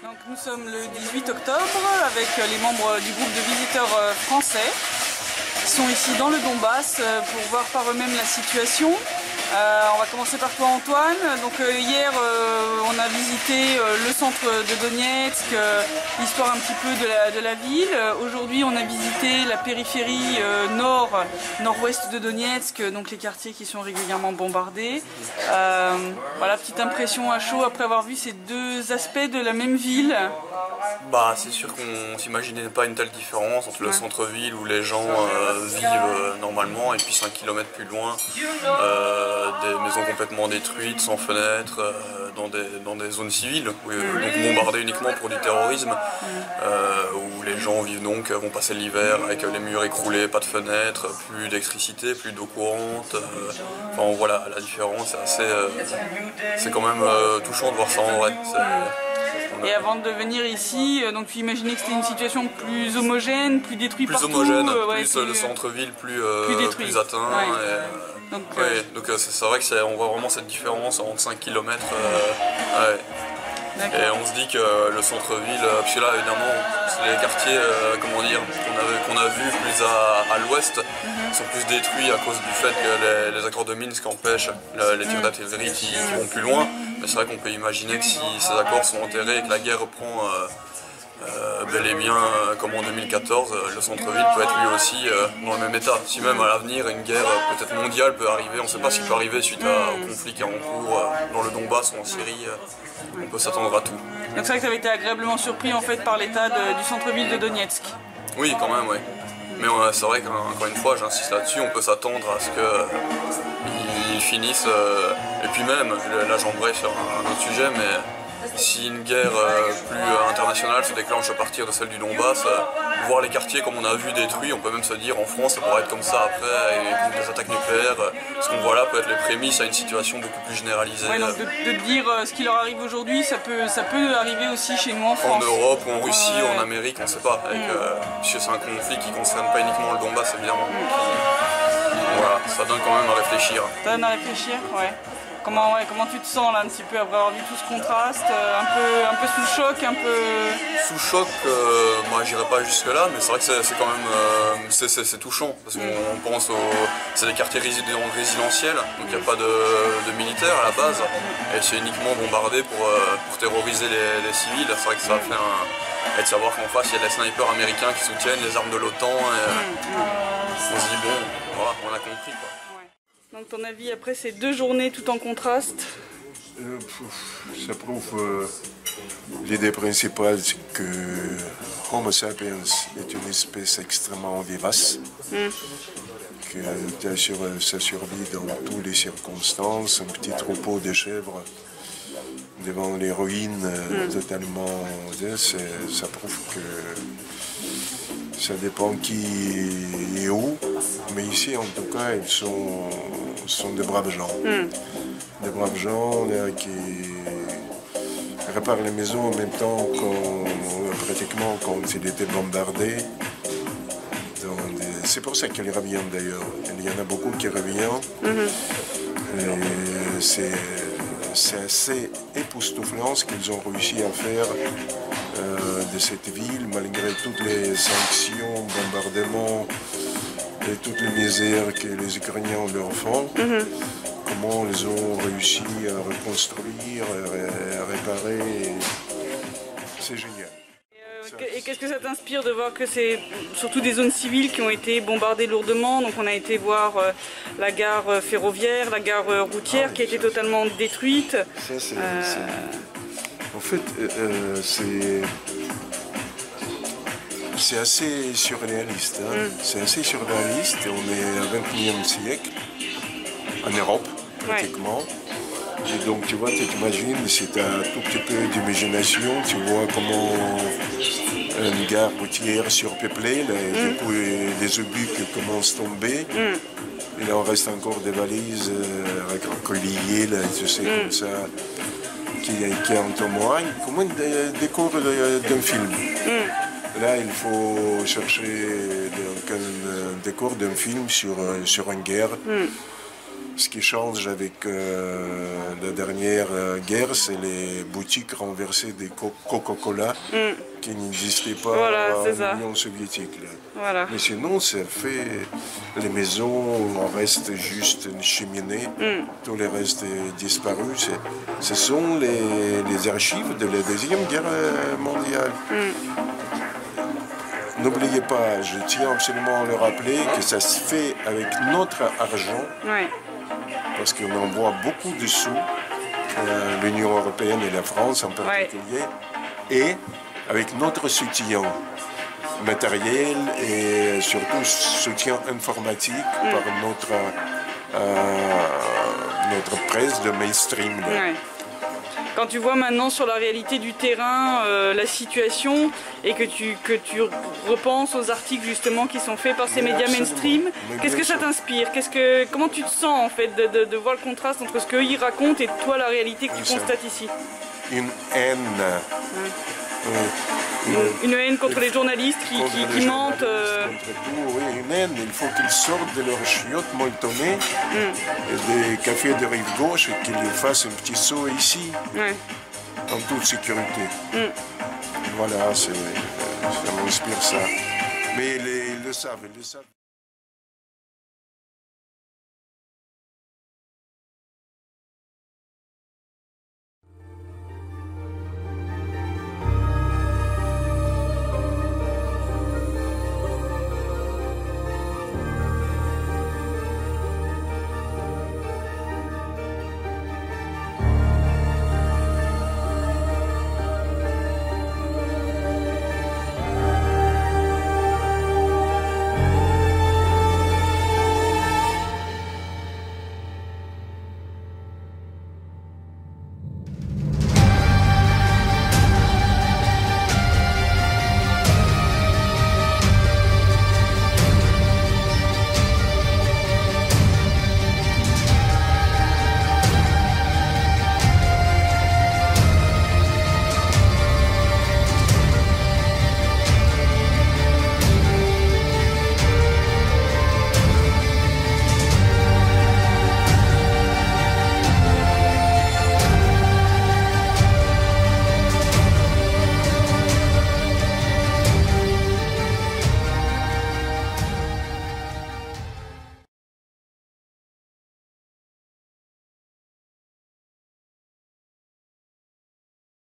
Donc nous sommes le 18 octobre avec les membres du groupe de visiteurs français qui sont ici dans le Donbass pour voir par eux-mêmes la situation. On va commencer par toi Antoine. Donc hier on a visité le centre de Donetsk, l'histoire un petit peu de la ville. Aujourd'hui on a visité la périphérie nord-ouest de Donetsk, donc les quartiers qui sont régulièrement bombardés. Voilà, petite impression à chaud après avoir vu ces deux aspects de la même ville. Bah, c'est sûr qu'on s'imaginait pas une telle différence entre le centre-ville où les gens vivent normalement et puis 5 km plus loin, des maisons complètement détruites, sans fenêtres, dans des zones civiles, donc bombardées uniquement pour du terrorisme, où les gens vivent donc, vont passer l'hiver avec les murs écroulés, pas de fenêtres, plus d'électricité, plus d'eau courante. Enfin voilà, la différence c'est quand même touchant de voir ça en vrai. Et avant de venir ici, donc tu imaginais que c'était une situation plus homogène, plus détruite partout. Plus homogène, plus le centre-ville plus atteint. Ouais. Donc c'est vrai qu'on voit vraiment cette différence en 5 km. Et on se dit que le centre-ville, parce que là évidemment, c'est les quartiers qu'on a vus plus à l'ouest, sont plus détruits à cause du fait que les accords de Minsk empêchent les tirs d'artillerie qui vont plus loin. Mais c'est vrai qu'on peut imaginer que si ces accords sont enterrés et que la guerre reprend bel et bien comme en 2014, le centre-ville peut être lui aussi dans le même état. Si même à l'avenir une guerre peut-être mondiale peut arriver, on ne sait pas ce qui peut arriver suite au conflit qui est en cours dans le Donbass ou en Syrie, on peut s'attendre à tout. Donc c'est vrai que tu avais été agréablement surpris en fait par l'état du centre-ville de Donetsk. Oui, quand même, oui. Mais c'est vrai qu'encore une fois, j'insiste là-dessus, on peut s'attendre à ce qu'ils finissent, et puis même, là j'embraye sur un autre sujet, mais si une guerre plus internationale se déclenche à partir de celle du Donbass, voir les quartiers comme on a vu détruits, on peut même se dire en France ça pourrait être comme ça après, et des attaques nucléaires, ce qu'on voit là peut être les prémices à une situation beaucoup plus généralisée. Ouais, donc de dire ce qui leur arrive aujourd'hui, ça peut arriver aussi chez nous en France. En Europe ou en Russie ou en Amérique, on ne sait pas, puisque c'est un conflit qui ne concerne pas uniquement le Donbass évidemment. Voilà, ça donne quand même à réfléchir. Ça donne à réfléchir, ouais. Comment tu te sens là un petit peu après avoir vu tout ce contraste, un peu sous le choc, un peu... Sous le choc, moi j'irai pas jusque là, mais c'est vrai que c'est quand même c'est touchant, parce qu'on pense c'est des quartiers résidentiels, donc il n'y a pas de militaires à la base, et c'est uniquement bombardé pour terroriser les civils. C'est vrai que ça va faire et de savoir qu'en face il y a des snipers américains qui soutiennent les armes de l'OTAN, et on se dit bon, voilà, on a compris quoi. Donc ton avis après ces deux journées tout en contraste? Ça prouve l'idée principale, c'est que Homo sapiens est une espèce extrêmement vivace, qui assure sa survie dans toutes les circonstances. Un petit troupeau de chèvres devant les ruines totalement, ça prouve que ça dépend qui et où, mais ici en tout cas ils sont de braves gens. Des braves gens là, qui réparent les maisons en même temps pratiquement quand il était bombardé. C'est pour ça qu'ils reviennent d'ailleurs. Il y en a beaucoup qui reviennent. C'est assez époustouflant ce qu'ils ont réussi à faire de cette ville, malgré toutes les sanctions, bombardements et toutes les misères que les Ukrainiens leur font. Comment ils ont réussi à reconstruire, à réparer, c'est génial. Et qu'est-ce que ça t'inspire de voir que c'est surtout des zones civiles qui ont été bombardées lourdement? Donc on a été voir la gare ferroviaire, la gare routière qui a été totalement détruite. En fait, c'est assez surréaliste. C'est assez surréaliste. On est au XXIe siècle, en Europe, pratiquement. Et donc, tu vois, tu t'imagines, si tu as un tout petit peu d'imagination, tu vois comment une gare routière surpeuplée, là, et du coup, les obus qui commencent à tomber. Et là, on reste encore des valises reliées, là, tu sais, comme ça, qui en témoignent, comme un décor d'un film. Là, il faut chercher un décor d'un film sur une guerre. Ce qui change avec la dernière guerre, c'est les boutiques renversées des Coca-Cola qui n'existaient pas en Union soviétique. Là. Voilà. Mais sinon, ça fait les maisons, on reste juste une cheminée, tout le reste est disparu. Ce sont les archives de la Deuxième Guerre mondiale. N'oubliez pas, je tiens absolument à le rappeler, que ça se fait avec notre argent, parce qu'on envoie beaucoup de sous, l'Union européenne et la France en particulier, et avec notre soutien matériel et surtout soutien informatique par notre presse de mainstream. Quand tu vois maintenant sur la réalité du terrain la situation et que tu repenses aux articles justement qui sont faits par ces médias mainstream, qu'est-ce que ça t'inspire? Comment tu te sens en fait de voir le contraste entre ce qu'eux ils racontent et toi la réalité que tu constates ici? Une haine. Une haine contre les journalistes qui mentent. Contre tout, oui, une haine. Il faut qu'ils sortent de leurs chiottes molletonnées et des cafés de rive gauche et qu'ils fassent un petit saut ici, en toute sécurité. Voilà, ça m'inspire ça. Mais ils le savent.